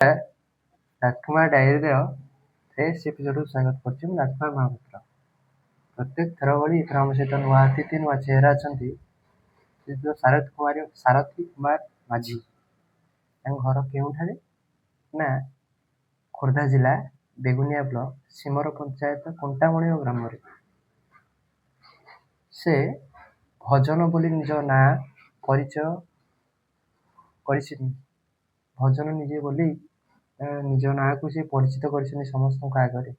ରାଜକୁମାର ଡାଏରୀର fresh ଏପିସୋଡକୁ ସ୍ୱାଗତ କରୁଛି। ମୁଁ ରାଜକୁମାର ମହାପାତ୍ର। ପ୍ରତ୍ୟେକ ଥର ଭଳି ଏଥର ଆମ ସହିତ ନୂଆ ଅତିଥି ନୂଆ ଚେହେରା ଅଛନ୍ତି। ସେ ଯେଉଁ ସାରଥୀ କୁମାର ମାଝୀ। ତାଙ୍କ ଘର କେଉଁଠାରେ ନା ଖୋର୍ଦ୍ଧା ଜିଲ୍ଲା ବେଗୁନିଆ ବ୍ଲକ ସିମର ପଞ୍ଚାୟତ କଣ୍ଟାମଣିଆ ଗ୍ରାମରେ। ସେ ଭଜନ ବୋଲି ନିଜ ନାଁ ପରିଚୟ କରିଛନ୍ତି। ଭଜନ ନିଜେ ବୋଲି ନିଜ ନାଁକୁ ସେ ପରିଚିତ କରିଛନ୍ତି ସମସ୍ତଙ୍କ ଆଗରେ।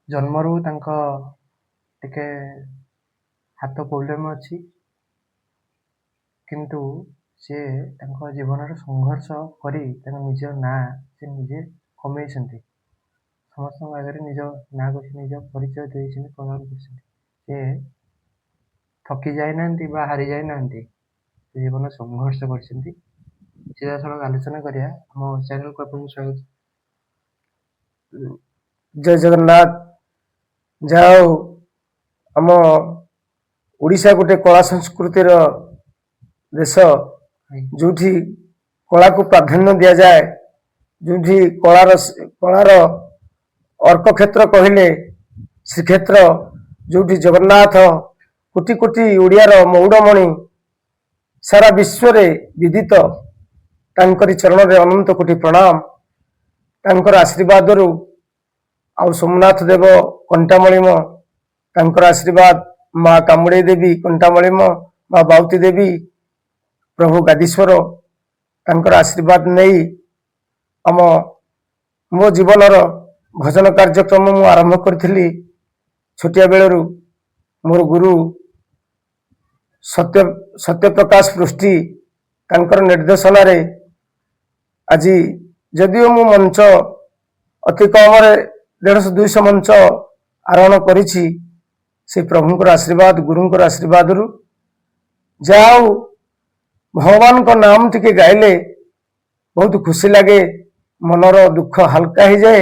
ଜନ୍ମରୁ ତାଙ୍କ ଟିକେ ହାତ ପ୍ରୋବ୍ଲେମ୍ ଅଛି, କିନ୍ତୁ ସେ ତାଙ୍କ ଜୀବନରେ ସଂଘର୍ଷ କରି ତାଙ୍କ ନିଜ ନାଁ ସେ ନିଜେ କମେଇଛନ୍ତି। ସମସ୍ତଙ୍କ ଆଗରେ ନିଜ ନାଁକୁ ସେ ନିଜ ପରିଚୟ ଦେଇଛନ୍ତି, ପ୍ରଦାନ କରିଛନ୍ତି। ସେ ଥକି ଯାଇନାହାନ୍ତି ବା ହାରି ଯାଇନାହାନ୍ତି, ସେ ଜୀବନରେ ସଂଘର୍ଷ କରିଛନ୍ତି। ସିଧାସଳଖ ଆଲୋଚନା କରିବା। ଆମ ଚ୍ୟାନେଲକୁ ଆପଣଙ୍କୁ ସ୍ୱାଗତ। ଜୟ ଜଗନ୍ନାଥ। ଯାହା ହଉ ଆମ ଓଡ଼ିଶା ଗୋଟେ କଳା ସଂସ୍କୃତିର ଦେଶ, ଯୋଉଠି କଳାକୁ ପ୍ରାଧାନ୍ୟ ଦିଆଯାଏ, ଯୋଉଠି କଳାର ଅର୍କ କ୍ଷେତ୍ର କହିଲେ ଶ୍ରୀକ୍ଷେତ୍ର, ଯୋଉଠି ଜଗନ୍ନାଥ କୋଟି କୋଟି ଓଡ଼ିଆର ମଉଡ଼ମଣି ସାରା ବିଶ୍ୱରେ ବିଦିତ। ତାଙ୍କରି ଚରଣରେ ଅନନ୍ତ କୋଟି ପ୍ରଣାମ। ତାଙ୍କର ଆଶୀର୍ବାଦରୁ ଆଉ ସୋମନାଥ ଦେବ କଣ୍ଟାମଣିମ, ତାଙ୍କର ଆଶୀର୍ବାଦ ମା କାମୁଡ଼େଇ ଦେବୀ କଣ୍ଟାମଣିମ, ମା ବାଉତି ଦେବୀ, ପ୍ରଭୁ ଗାଦୀଶ୍ୱର, ତାଙ୍କର ଆଶୀର୍ବାଦ ନେଇ ମୋ ଜୀବନର ଭଜନ କାର୍ଯ୍ୟକ୍ରମ ମୁଁ ଆରମ୍ଭ କରିଥିଲି। ଛୋଟିଆ ବେଳରୁ ମୋର ଗୁରୁ ସତ୍ୟପ୍ରକାଶ ପୃଷ୍ଟି, ତାଙ୍କର ନିର୍ଦ୍ଦେଶନାରେ ଆଜି ଯଦିଓ ମୁଁ ମଞ୍ଚ ଅତି କମରେ 150-200 ମଞ୍ଚ ଆରୋହଣ କରିଛି, ସେ ପ୍ରଭୁଙ୍କର ଆଶୀର୍ବାଦ, ଗୁରୁଙ୍କର ଆଶୀର୍ବାଦରୁ। ଯାହା ହଉ ଭଗବାନଙ୍କ ନାମ ଟିକେ ଗାଇଲେ ବହୁତ ଖୁସି ଲାଗେ, ମନର ଦୁଃଖ ହାଲକା ହେଇଯାଏ।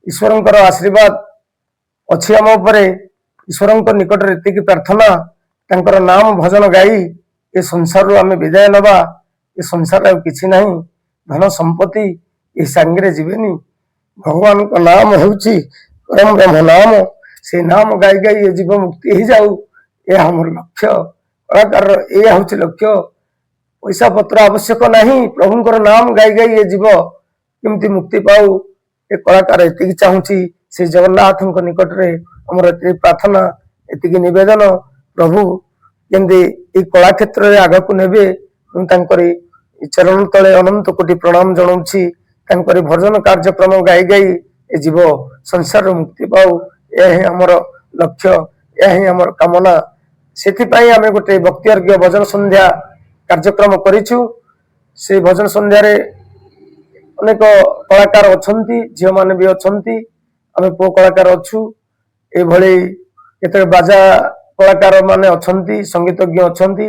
ଈଶ୍ୱରଙ୍କର ଆଶୀର୍ବାଦ ଅଛି ଆମ ଉପରେ। ଈଶ୍ୱରଙ୍କ ନିକଟରେ ଏତିକି ପ୍ରାର୍ଥନା, ତାଙ୍କର ନାମ ଭଜନ ଗାଇ ଏ ସଂସାରରୁ ଆମେ ବିଦାୟ ନେବା। ଏ ସଂସାରରେ ଆଉ କିଛି ନାହିଁ, ଧନ ସମ୍ପତ୍ତି ଏ ସାଙ୍ଗରେ ଯିବେନି। ଭଗବାନଙ୍କ ନାମ ହେଉଛି ପରମ ବ୍ରହ୍ମ ନାମ। ସେ ନାମ ଗାଇ ଗାଇ ଏ ଜୀବ ମୁକ୍ତି ହେଇଯାଉ, ଏହା ଆମର ଲକ୍ଷ୍ୟ। କଳାକାରର ଏଇଆ ହେଉଛି ଲକ୍ଷ୍ୟ। ପଇସା ପତ୍ର ଆବଶ୍ୟକ ନାହିଁ, ପ୍ରଭୁଙ୍କର ନାମ ଗାଇ ଗାଇ ଏ ଜୀବ କେମିତି ମୁକ୍ତି ପାଉ, ଏ କଳାକାର ଏତିକି ଚାହୁଁଛି। ସେ ଜଗନ୍ନାଥଙ୍କ ନିକଟରେ ଆମର ଏତିକି ପ୍ରାର୍ଥନା, ଏତିକି ନିବେଦନ, ପ୍ରଭୁ କେମିତି ଏଇ କଳା କ୍ଷେତ୍ରରେ ଆଗକୁ ନେବେ। ମୁଁ ତାଙ୍କରି ଚରଣ ତଳେ ଅନନ୍ତ କୋଟି ପ୍ରଣାମ ଜଣାଉଛି। ତାଙ୍କରି ଭଜନ କାର୍ଯ୍ୟକ୍ରମ ଗାଇ ଗାଇ ଏ ଜୀବ ସଂସାରରୁ ମୁକ୍ତି ପାଉ, ଏହା ହିଁ ଆମର ଲକ୍ଷ୍ୟ, ଏହା ହିଁ ଆମର କାମନା। ସେଥିପାଇଁ ଆମେ ଗୋଟେ ଭକ୍ତିଅର୍ଘ୍ୟ ଭଜନ ସନ୍ଧ୍ୟା କାର୍ଯ୍ୟକ୍ରମ କରିଛୁ। ସେ ଭଜନ ସନ୍ଧ୍ୟାରେ ଅନେକ କଳାକାର ଅଛନ୍ତି, ଝିଅମାନେ ବି ଅଛନ୍ତି, ଆମେ ପୁଅ କଳାକାର ଅଛୁ। ଏଭଳି କେତେ ବାଜା କଳାକାର ମାନେ ଅଛନ୍ତି, ସଙ୍ଗୀତଜ୍ଞ ଅଛନ୍ତି।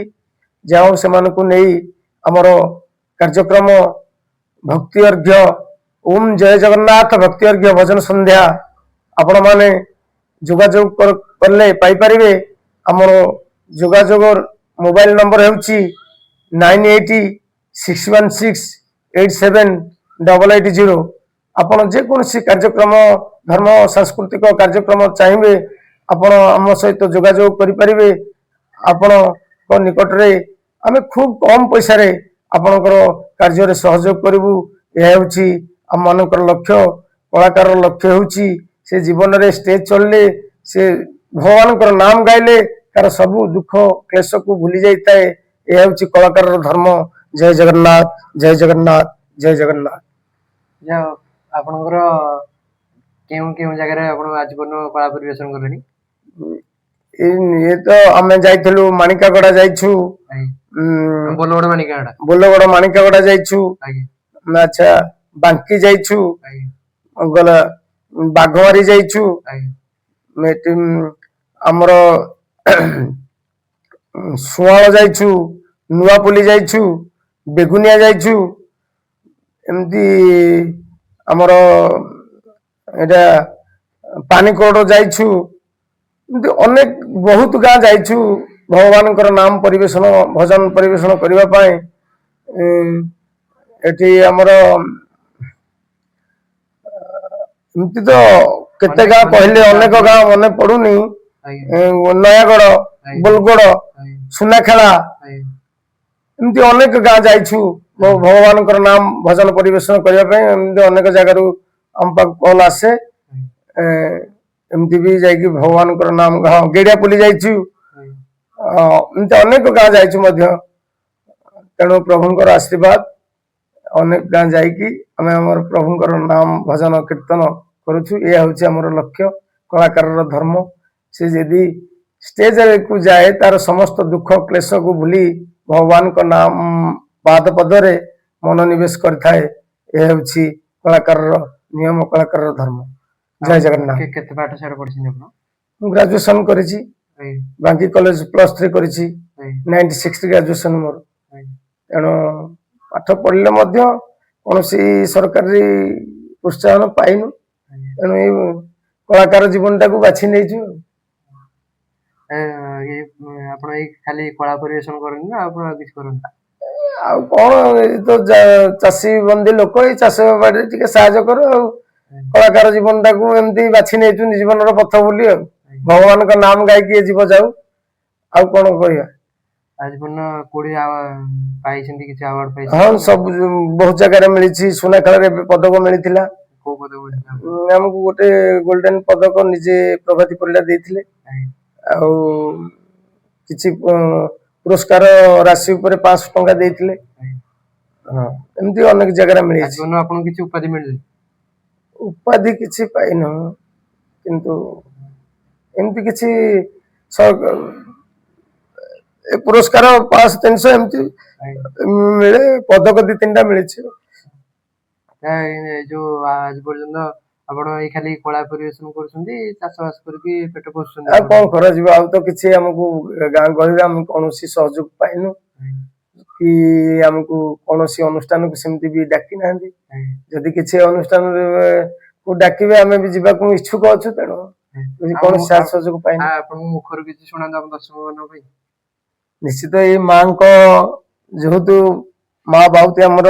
ଯାହା ସେମାନଙ୍କୁ ନେଇ ଆମର କାର୍ଯ୍ୟକ୍ରମ ଭକ୍ତିଅର୍ଘ୍ୟ ଓମ୍ ଜୟ ଜଗନ୍ନାଥ ଭକ୍ତିଅର୍ଘ୍ୟ ଭଜନ ସନ୍ଧ୍ୟା ଆପଣମାନେ ଯୋଗାଯୋଗ କଲେ ପାଇପାରିବେ। ଆମର ଯୋଗାଯୋଗ ମୋବାଇଲ ନମ୍ବର ହେଉଛି 9886168780। ଆପଣ ଯେକୌଣସି କାର୍ଯ୍ୟକ୍ରମ, ଧର୍ମ ସାଂସ୍କୃତିକ କାର୍ଯ୍ୟକ୍ରମ ଚାହିଁବେ, ଆପଣ ଆମ ସହିତ ଯୋଗାଯୋଗ କରିପାରିବେ। ଆପଣଙ୍କ ନିକଟରେ ଆମେ ଖୁବ୍ କମ୍ ପଇସାରେ ଆପଣଙ୍କର କାର୍ଯ୍ୟରେ ସହଯୋଗ କରିବୁ। ଏହା ହେଉଛି ଆମମାନଙ୍କର ଲକ୍ଷ୍ୟ। କଳାକାରର ଲକ୍ଷ୍ୟ ହେଉଛି ସେ ଜୀବନରେ ଷ୍ଟେଜ ଚଳିଲେ, ସେ ଭଗବାନଙ୍କର ନାମ ଗାଇଲେ ତାର ସବୁ ଦୁଃଖ କ୍ଲେଶକୁ ଭୁଲି ଯାଇଥାଏ। ଏହା ହେଉଛି କଳାକାରର ଧର୍ମ। ଜୟ ଜଗନ୍ନାଥ, ଜୟ ଜଗନ୍ନାଥ, ଜୟ ଜଗନ୍ନାଥ। ଆପଣଙ୍କର କେଉଁ କେଉଁ ଜାଗାରେ ଆପଣ ଆଜି ପର୍ଯ୍ୟନ୍ତ କଳା ପରିବେଷଣ କଲେଣି? ଇଏ ତ ଆମେ ଯାଇଥିଲୁ ମାଣିକାଗଡା ଯାଇଛୁ, ବୋଲଗଡ ମାଣିକାଗଡା ଯାଇଛୁ, ଆଚ୍ଛା ବାଙ୍କି ଯାଇଛୁ, ଗଲା ବାଘମାରି ଯାଇଛୁ, ଆମର ସୁଆଳ ଯାଇଛୁ, ନୂଆପଲ୍ଲୀ ଯାଇଛୁ, ବେଗୁନିଆ ଯାଇଛୁ, ଏମିତି ଆମର ଏଇଟା ପାଣିକୋଟ ଯାଇଛୁ, ଏମିତି ଅନେକ ବହୁତ ଗାଁ ଯାଇଛୁ ଭଗବାନଙ୍କର ନାମ ପରିବେଷଣ, ଭଜନ ପରିବେଷଣ କରିବା ପାଇଁ। ଏଠି ଆମର ଏମିତି ତ କେତେ ଗାଁ କହିଲେ ଅନେକ ଗାଁ ମନେ ପଡୁନି। ଆଜ୍ଞା ନୟାଗଡ଼, ଆଜ୍ଞା ବୋଲଗଡ଼, ଆଜ୍ଞା ସୁନାଖେଳା ଆଜ୍ଞା ଏମିତି ଅନେକ ଗାଁ ଯାଇଛୁ ଭଗବାନଙ୍କର ନାମ ଭଜନ ପରିବେଷଣ କରିବା ପାଇଁ। ଏମିତି ଅନେକ ଜାଗାରୁ ଆମ ପାଖକୁ କଲ୍ ଆସେ। ଏ, ଏମିତି ବି ଯାଇକି ଭଗବାନଙ୍କର ନାମ ଗେଡିଆପଲ୍ଲୀ ଯାଇଛୁ। ଆଜ୍ଞା ଏମିତି ଅନେକ ଗାଁ ଯାଇଛୁ ମଧ୍ୟ। ତେଣୁ ପ୍ରଭୁଙ୍କର ଆଶୀର୍ବାଦ ଅନେକ ଗାଁ ଯାଇକି ଆମେ ଆମର ପ୍ରଭୁଙ୍କର ନାମ ଭଜନ କୀର୍ତ୍ତନ କରୁଛୁ। ଏହା ହଉଛି ଆମର ଲକ୍ଷ୍ୟ, କଳାକାରର ଧର୍ମ। ସେ ଯଦି ଷ୍ଟେଜକୁ ଯାଏ ତାର ସମସ୍ତ ଦୁଃଖ କ୍ଲେଶକୁ ଭୁଲି ଭଗବାନଙ୍କ ନାମ ପାଦ ପଦରେ ମନୋନିବେଶ କରିଥାଏ। ଏହା ହେଉଛି କଳାକାରର ନିୟମ, କଳାକାରର ଧର୍ମ। ଜୟ ଜଗନ୍ନାଥ। କେତେ ପାଠ ସାଠ ପଢିଛନ୍ତି ଆପଣ? ମୁଁ ଗ୍ରାଜୁଏସନ କରିଛି, ଆଜ୍ଞା ବାଙ୍କି କଲେଜ +3 କରିଛି। ଆଜ୍ଞା 96 ଗ୍ରାଜୁଏସନ ମୋର। ଆଜ୍ଞା ତେଣୁ ପାଠ ପଢିଲେ ମଧ୍ୟ କୌଣସି ସରକାରୀ ପ୍ରୋତ୍ସାହନ ପାଇନୁ। ଆଜ୍ଞା ତେଣୁ ଏଇ କଳାକାର ଜୀବନଟାକୁ ବାଛି ନେଇଛୁ। ଆପଣ ଏଇ ଖାଲି କଳା ପରିବେଷଣ କରନ୍ତି ନା ଆପଣ ଆଉ କିଛି କରନ୍ତି? ଆଉ କଣ, ଏଇ ତ ଚାଷୀ ବନ୍ଦୀ ଲୋକ, ଏଇ ଚାଷ ବାଡ଼ିରେ ଟିକେ ସାହାଯ୍ୟ କରୁ ଆଉ। କଳାକାର ଜୀବନଟାକୁ ଏମିତି ବାଛି ନେଇଛୁ ଜୀବନର ପଥ ବୋଲି ଆଉ। ଭଗବାନଙ୍କ ନାମ ଗାଇକି ଏ ଜୀବ ଯାଉ, ଆଉ କଣ କହିବା। ଆଜି ପର୍ଯ୍ୟନ୍ତ କୋଉଠି ପାଇଛନ୍ତି କିଛି ଆୱାର୍ଡ ହଁ, ପାଇଛନ୍ତି? ସବୁ ବହୁତ ଜାଗାରେ ମିଳିଛି। ସୁନାଖେଳାରେ ଏବେ ପଦକ ମିଳିଥିଲା। କୋଉ ପଦକ ମିଳିଥିଲା ଆପଣଙ୍କୁ? ଆମକୁ ଗୋଟେ ଗୋଲ୍ଡେନ ପଦକ ନିଜେ ପ୍ରଭାତୀ ପରିଡ଼ା ଦେଇଥିଲେ। ଆଜ୍ଞା ଆଉ କିଛି ପୁରସ୍କାର ରାଶି ଉପରେ 500 ଟଙ୍କା ଦେଇଥିଲେ। ଆଜ୍ଞା ହଁ, ଏମିତି ଅନେକ ଜାଗାରେ ଆଜି ମିଳିଛି। ପର୍ଯ୍ୟନ୍ତ ଆପଣଙ୍କୁ କିଛି ଉପାଧି ମିଳିନି? ଉପାଧି କିଛି ପାଇନୁ, କିନ୍ତୁ ଏମିତି କିଛି ଏ ପୁରସ୍କାର 500-300 ଏମିତି ଆଜ୍ଞା ମିଳେ। ପଦକ 2-3ଟା ମିଳିଛି। ଯୋଉ ଆଜି ପର୍ଯ୍ୟନ୍ତ ଆପଣ ଏଇ ଖାଲି କଳା ପରିବେଷଣ କରୁଛନ୍ତି, ଚାଷ ବାସ କରିକି ପେଟ ପୋଷୁଛନ୍ତି ଆଉ ଆପଣ? କଣ କରାଯିବ, ଆଉ ତ କିଛି ଆମକୁ ଗାଁ ଗହଳିରେ ଆମେ କୌଣସି ସହଯୋଗ ପାଇନୁ କି ଆମକୁ କୌଣସି ଅନୁଷ୍ଠାନକୁ ସେମିତି ବି ଡାକି ନାହାନ୍ତି। ଯଦି କିଛି ଅନୁଷ୍ଠାନରେ ଡାକିବେ ଆମେ ବି ଯିବାକୁ ଇଚ୍ଛୁକ ଅଛୁ। ତେଣୁ କୌଣସି ସାହାଯ୍ୟ ସହଯୋଗ ପାଇନୁ। ଆପଣଙ୍କ ମୁଖରୁ କିଛି ଶୁଣାନ୍ତୁ ଆମ ଦର୍ଶକ ମାନଙ୍କ ପାଇଁ। ନିଶ୍ଚିତ ଏଇ ମାଙ୍କ, ଯେହେତୁ ମା ବାଉତି ଆମର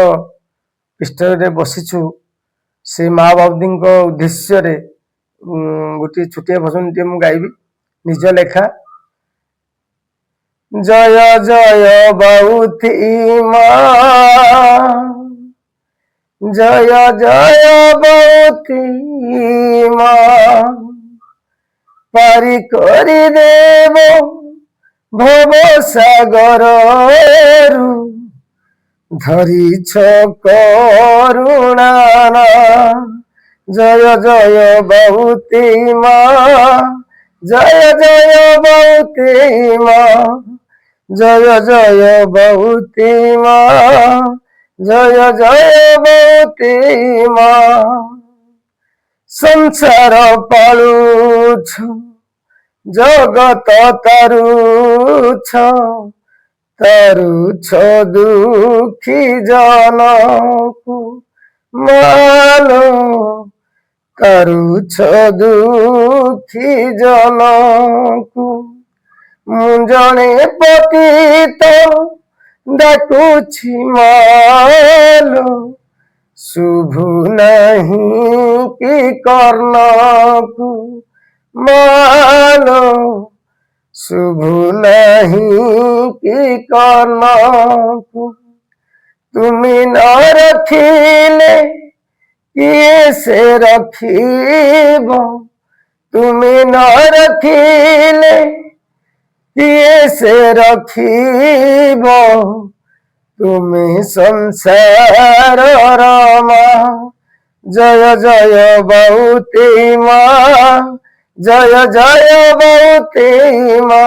ପୃଷ୍ଠରେ ବସିଛୁ, ସେ ମା ବାଉତିଙ୍କ ଉଦ୍ଦେଶ୍ୟରେ ଗୋଟିଏ ଛୋଟିଆ ଭଜନଟିଏ ମୁଁ ଗାଇବି, ନିଜ ଲେଖା। ଜୟ ଜୟ ବାଉତି ମା, ଜୟ ଜୟ ବାଉତି ମା, ପାରି କରି ଦେବ ଭବ ସାଗରରୁ, ଧରିଛ କରୁଣା। ଜୟ ଜୟ ବାଉତି ମା, ଜୟ ଜୟ ବାଉତି ମା, ଜୟ ଜୟ ବାଉତି ମା, ଜୟ ଜୟ ବାଉତି ମା। ସଂସାର ପାଳୁଛ, ଜଗତ ତାରୁଛ, ତାରୁଛ ଦୁଃଖୀ ଜନକୁ ମାଲୋ, ତାରୁଛ ଦୁଃଖୀ ଜନକୁ। ମୁଁ ଜଣେ ପତିତ ଡାକୁଛି ମାଲୋ, ଶୁଭୁ ନାହିଁ କି କର୍ଣ୍ଣକୁ ମାଲୋ, ଶୁଭୁ ନାହିଁ କି କର୍ଣ୍ଣକୁ। ତୁମି ନ ରଖିଲେ କିଏ ସେ ରଖିବ, ତୁମି ନ ରଖିଲେ କିଏ ସେ ରଖିବ। ତୁମେ ସଂସାରର ମା, ଜୟ ଜୟ ବାଉତି ମା, ଜୟ ଜୟ ବାଉତି ମା,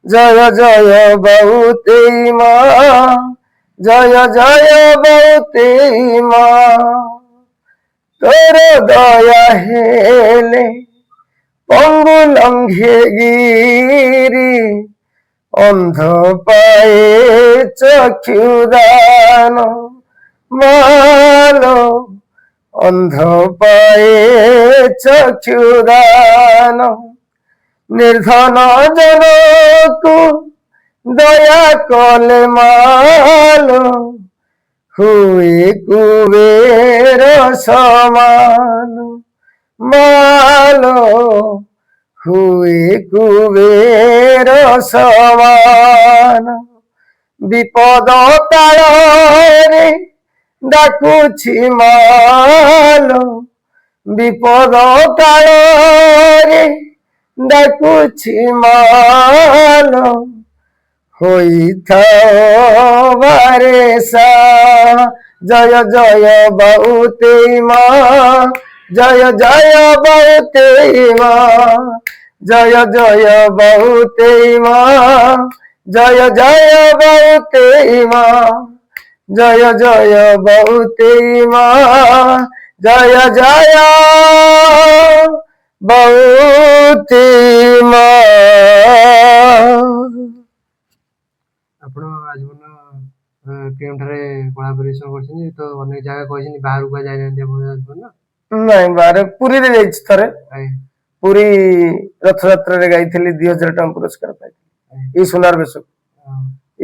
ଜୟ ଜୟ ବାଉତି ମା, ଜୟ ଜୟ ବାଉତି ମା। ତୋର ଦୟା ହେଲେ ପଙ୍ଗୁ ଲଙ୍ଘେ ଗିରି, ଅନ୍ଧ ପାଏ ଚକ୍ଷୁଦାନ ମାଲୋ, ଅନ୍ଧ ପାଏ ଚକ୍ଷୁଦାନ। ନିର୍ଧନ ଜନକୁ ଦୟା କଲେ ମାଲୋ, ହୁଏ କୁବେର ସମାନ ମାଲୋ ହୁଏ କୁବେର ସମାନ ବିପଦ କାଳରେ ଡାକୁଛି ମାଲୋ ବିପଦ କାଳରେ ଡାକୁଛି ମାଲୋ ହୋଇଥାଅ ବାରେସା ଜୟ ଜୟ ବହୁତେ ମା ଜୟ ଜୟ ବହୁତେ ମା ଜୟ ଜୟ ବହୁତେ ମା ଜୟ ଜୟ ବହୁତେ ମା ଜୟ ଜୟ ବହୁତେ ମା ଜୟ ଜୟ ବହୁତେ ମା। ଆପଣ ଆଜୀବନ କେଉଁଠାରେ କଳା ପରିବେଷଣ କରିଛନ୍ତି ତ ଅନେକ ଜାଗା କହିଛନ୍ତି ବାହାରକୁ ଯାଇନାହାନ୍ତି ଆପଣ ଆଜୀବନ? ନାଇଁ ବାହାରେ ପୁରୀରେ ଯାଇଛି ଥରେ ଆଜ୍ଞା ପୁରୀ ରଥଯାତ୍ରାରେ ଗାଇଥିଲି 2000 ଟଙ୍କା ପୁରସ୍କାର ପାଇଥିଲି ଏଇ ସୁନାର ବେଶ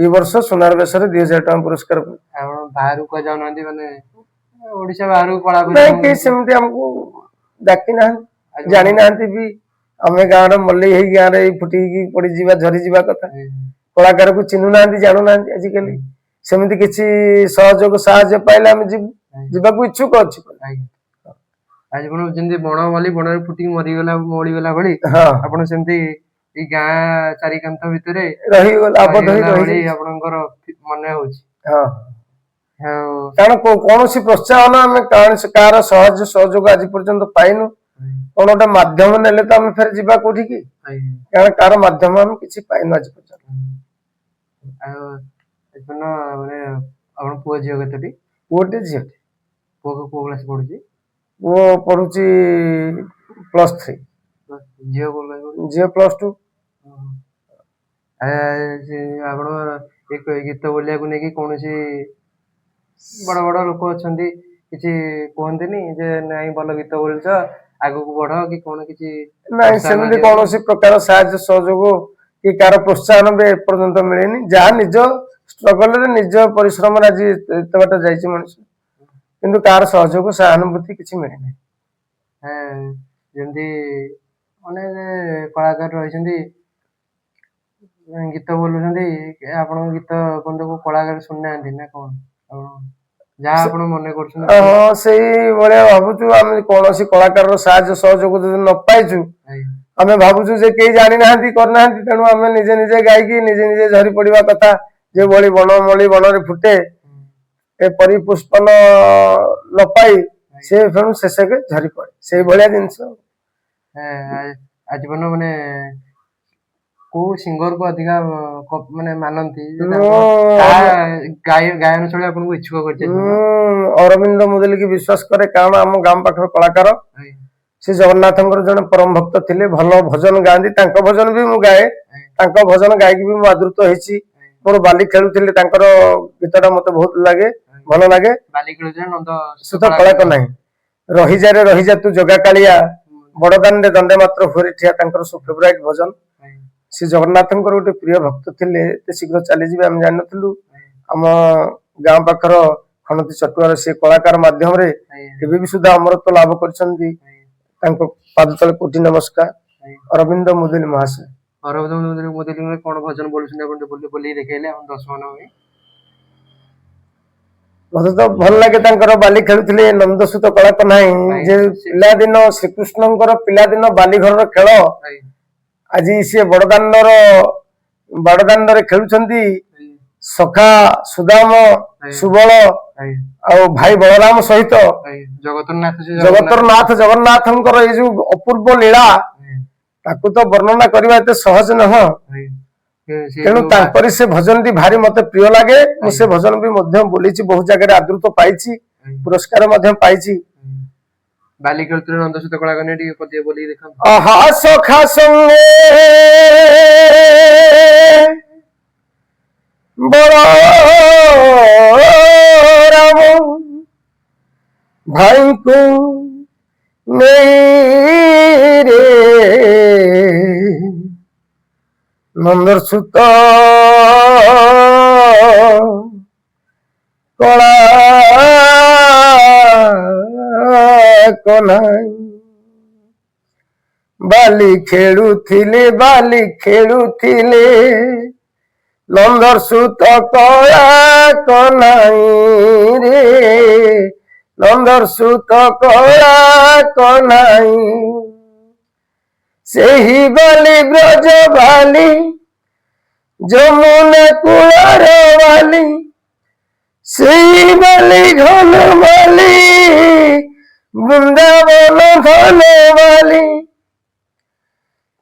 ଏଇ ବର୍ଷ ସୁନାର ବେଶରେ 2000 ଟଙ୍କା ପୁରସ୍କାର ପାଇଥିଲି। ଆପଣ ବାହାରକୁ ଯାଉନାହାନ୍ତି ମାନେ ଓଡିଶା ବାହାରକୁ କଳା ନାଇଁ କେହି ପରିବେଷଣ ସେମିତି ଆମକୁ ଡାକି ନାହାନ୍ତି ଜାଣି ନାହାନ୍ତି ବି ଆମେ ଗାଁର ମଲ୍ଲେଇ ହେଇ ଗାଁରେ ଏଇ ଫୁଟିକି ପଡିଯିବା ଝରିଯିବା କଥା କଳାକାରକୁ ଚିହ୍ନୁ ନାହାନ୍ତି ଜାଣୁନାହାନ୍ତି ଆଜିକାଲି ସେମିତି କିଛି ସହଯୋଗ ସାହାଯ୍ୟ ପାଇଲେ ଆମେ ଯିବୁ ଯିବାକୁ ଇଚ୍ଛୁକ ଅଛି। ଆପଣ ଯେମିତି ବଣ ମଲ୍ଲି ବଣରେ ଫୁଟିକି ମରିଗଲା ମରିଗଲା ଭଳି ହଁ ଆପଣ ସେମିତି ଏଇ ଗାଁ ଚାରି କାନ୍ଥ ଭିତରେ ରହିଗଲା ଆବଦ୍ଧ ହେଇ ଭଳି ରହିଯାଇଛି। ଆପଣଙ୍କର ମନେ ହଉଛି। ହଁ ଆଉ କାରଣ କୌଣସି ପ୍ରୋତ୍ସାହନ ଆମେ କାହାର ସାହାଯ୍ୟ ସହଯୋଗ ଆଜି ପର୍ଯ୍ୟନ୍ତ ପାଇନୁ କଣ ଗୋଟେ ମାଧ୍ୟମ ନେଲେ ତ ଆମେ ଫେରେ ଯିବା କୋଉଠିକି କାରଣ କାହାର ମାଧ୍ୟମ ଆମେ କିଛି ପାଇନୁ ଆଜି ପର୍ଯ୍ୟନ୍ତ। ଆଉ ମାନେ ଆପଣ ପୁଅ ଝିଅ କେତୋଟି? ପୁଅଟେ ଝିଅଟେ। ପୁଅ କୋଉ କ୍ଲାସ ପଢୁଛି? ପୁଅ ପଢୁଛି +3 ଝିଅ କୋଉ କ୍ଲାସ ପଢୁଛି? ଝିଅ +2। ଆପଣ ଗୀତ ବୋଲିବାକୁ ନେଇକି କୌଣସି ବଡ ବଡ ଲୋକ ଅଛନ୍ତି କିଛି କୁହନ୍ତିନି ଯେ ନାଇଁ ଭଲ ଗୀତ ବୋଲୁଛ ଆଗକୁ ବଢ କି କଣ କିଛି? ନାଇଁ ସେମିତି କୌଣସି ପ୍ରକାର ସାହାଯ୍ୟ ସହଯୋଗ କି କାହାର ପ୍ରୋତ୍ସାହନ ବି ଏପର୍ଯ୍ୟନ୍ତ ମିଳିନି ଯାହା ନିଜ ଷ୍ଟ୍ରଗଲରେ ନିଜ ପରିଶ୍ରମରେ ଆଜି ଏତେ ବାଟ ଯାଇଛି ମଣିଷ କିନ୍ତୁ କାହାର ସହଯୋଗ ସହାନୁଭୂତି କିଛି ମିଳିନାହିଁ। ଯେମିତି ଅନେକ କଳାକାର ରହିଛନ୍ତି ଗୀତ ବୋଲୁଛନ୍ତି ଆପଣଙ୍କ ଗୀତ ପର୍ଯ୍ୟନ୍ତ କୋଉ କଳାକାର ଶୁଣିନାହାନ୍ତି ନା କଣ ଯାହା ଆପଣ ମନେ କରୁଛନ୍ତି? ହଁ ସେଇଭଳିଆ ଭାବୁଛୁ ଆମେ କୌଣସି କଳାକାରର ସାହାଯ୍ୟ ସହଯୋଗ ଯଦି ନ ପାଇଛୁ ଆମେ ଭାବୁଛୁ ଯେ କେହି ଜାଣିନାହାନ୍ତି କରିନାହାନ୍ତି ତେଣୁ ଆମେ ନିଜେ ନିଜେ ଗାଇକି ନିଜେ ନିଜେ ଝରି ପଡିବା କଥା ଯେଭଳି ବଣମଲ୍ଲି ବନରେ ଫୁଟେ ଏ ପରିପୁଷ୍ପନ ନ ପାଇ ସେ ତେଣୁ ଶେଷକେ ଝରି ପଡେ ସେଇଭଳିଆ ଜିନିଷ। ଆଜୀବନ ମାନେ କୋଉ ସିଙ୍ଗର କୁ ଅଧିକା ମାନେ ମାନନ୍ତି ଗାୟନ ଶୈଳୀ ଆପଣଙ୍କୁ ଇଚ୍ଛୁକ କରିଛି? ଅରବିନ୍ଦ ମୁଦଲିକି ବିଶ୍ୱାସ କରେ କାରଣ ଆମ ଗାଁ ପାଖର କଳାକାର ସେ ଜଗନ୍ନାଥଙ୍କର ଜଣେ ପରମ ଭକ୍ତ ଥିଲେ ଭଲ ଭଜନ ଗାଆନ୍ତି ତାଙ୍କ ଭଜନ ବି ମୁଁ ଗାଏ ତାଙ୍କ ଭଜନ ଗାଇକି ବି ମୁଁ ଆଦୃତ ହେଇଛି ମୋର ବାଲି ଖେଳୁଥିଲେ ତାଙ୍କର ଗୀତଟା ମତେ ବହୁତ ଲାଗେ ଭଲ ଲାଗେ। ବାଲି ଖେଳୁଥିଲେ ନନ୍ଦ ସୁତ କଳାକ ନାହିଁ ରହିଯାରେ ରହିଯା ତୁ ଜଗା କାଳିଆ ବଡଦାନରେ ଦଣ୍ଡେ ମାତ୍ର ହୁଏ ଠିଆ ତାଙ୍କର ସବୁ ଫେଭରାଇଟ ଭଜନ। ସେ ଜଗନ୍ନାଥଙ୍କର ଗୋଟେ ପ୍ରିୟ ଭକ୍ତ ଥିଲେ ଏତେ ଶୀଘ୍ର ଚାଲିଯିବେ ଆମେ ଜାଣିନଥିଲୁ। ଆମ ଗାଁ ପାଖର ଖଣତି ଚଟୁଆର ସେ କଳାକାର ମାଧ୍ୟମରେ ଏବେ ବି ସୁଦ୍ଧା ଅମରତ୍ୱ ଲାଭ କରିଛନ୍ତି ତାଙ୍କ ପାଦ ତଳେ କୋଟି ନମସ୍କାର ଅରବିନ୍ଦ ମୁଦଲି ମହାଶୟ। ଅରବିନ୍ଦ ମୁଦଲି କଣ ଭଜନ ବୋଲୁଛନ୍ତି ଆପଣ ବୋଲି ଦେଖେଇଲେ ଆମ ଦର୍ଶମାନ ହୁଏ। ମତେ ତ ଭଲ ଲାଗେ ତାଙ୍କର ବାଲି ଖେଳୁଥିଲେ ନନ୍ଦସୁତ କଳାକ ନାହିଁ ଯେ ପିଲାଦିନ ଶ୍ରୀକୃଷ୍ଣଙ୍କର ପିଲାଦିନ ବାଲିଘରର ଖେଳ ଆଜି ସିଏ ବଡଦାଣ୍ଡରେ ଖେଳୁଛନ୍ତି ସଖା ସୁଦାମ ସୁବଳ ଆଉ ଭାଇ ବଳରାମ ସହିତ ଜଗତର ନାଥ ଜଗନ୍ନାଥଙ୍କର ଏଇ ଯୋଉ ଅପୂର୍ବ ଲୀଳା ତାକୁ ତ ବର୍ଣ୍ଣନା କରିବା ଏତେ ସହଜ ନୁହଁ ତେଣୁ ତାଙ୍କରି ସେ ଭଜନଟି ଭାରି ମତେ ପ୍ରିୟ ଲାଗେ ମୁଁ ସେ ଭଜନ ବି ମଧ୍ୟ ବୋଲିଛି ବହୁତ ଜାଗାରେ ଆଦୃତ ପାଇଛି ପୁରସ୍କାର ମଧ୍ୟ ପାଇଛି। ବାଲି ଖେଳୁଥିଲେ ନନ୍ଦସୁତ କଳାକାର ଟିକେ ପଦିଏ ବୋଲିକି ଦେଖାନ୍ତୁ। ଆହା ସଖା ସଙ୍ଗେ ବଳରାମ ଭାଇଙ୍କୁ ନେଇ ରେ ନନ୍ଦସୁତ କଳା କହ୍ନାଇ ବାଲି ଖେଳୁଥିଲେ ନନ୍ଦର ସୁତ କଳା କହ୍ନାଇ ରେ ନନ୍ଦର ସୁତ କଳା କହ୍ନାଇ ସେହି ବାଲି ବ୍ରଜ ବାଲି ଯମୁନା କୂଳର ବାଲି ସେହି ବାଲି ଘନ ବାଲି ବୃନ୍ଦାବନ ଧନ ବାଲି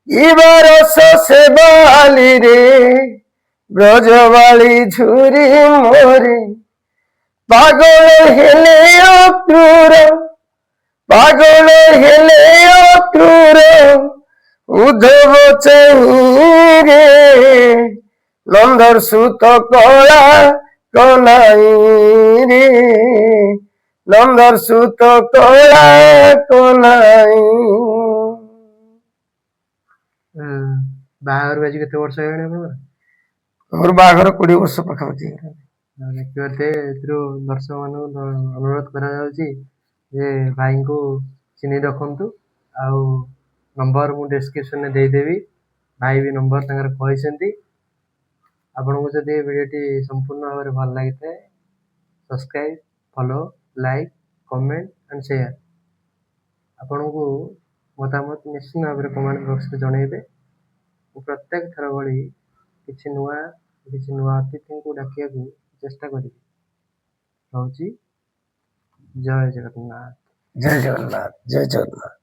ଇବାରସ ସେ ବାଲି ରେ ବ୍ରଜବାଳି ଝୁରି ମୋରେ ପାଗଳ ହେଲେ ଅକ୍ରୂର ଉଦ୍ଧବ ଚାହିଁ ରେ ନନ୍ଦର ସୁତ କଳା କହ୍ନାଇ ରେ ନନ୍ଦର ସୁତ କଳା କହ୍ନାଇ। ବାହାଘର ଆଜି କେତେ ବର୍ଷ ହେଇଗଲାଣି ଆପଣଙ୍କର? ମୋର ବାହାଘର 20 ବର୍ଷ ପାଖାପାଖି ହେଇଗଲାଣି। ଦେଖିବାରେ ଏଥିରୁ ଦର୍ଶକ ମାନଙ୍କୁ ଅନୁରୋଧ କରାଯାଉଛି ଯେ ଭାଇଙ୍କୁ ଚିହ୍ନି ରଖନ୍ତୁ। ଆଉ ନମ୍ବର ମୁଁ ଡେସ୍କ୍ରିପସନରେ ଦେଇଦେବି। ଭାଇ ବି ନମ୍ବର ତାଙ୍କର କହିଛନ୍ତି। ଆପଣଙ୍କୁ ଯଦି ଏ ଭିଡ଼ିଓଟି ସମ୍ପୂର୍ଣ୍ଣ ଭାବରେ ଭଲ ଲାଗିଥାଏ subscribe, follow, like, comment and share. ଆପଣଙ୍କୁ ମତାମତ ନିଶ୍ଚିତ ଭାବରେ କମେଣ୍ଟ ବକ୍ସରେ ଜଣେଇବେ। ମୁଁ ପ୍ରତ୍ୟେକ ଥର ଭଳି କିଛି ନୂଆ ଅତିଥିଙ୍କୁ ଡାକିବାକୁ ଚେଷ୍ଟା କରିବି। ରହୁଛି। ଜୟ ଜଗନ୍ନାଥ। ଜୟ ଜଗନ୍ନାଥ।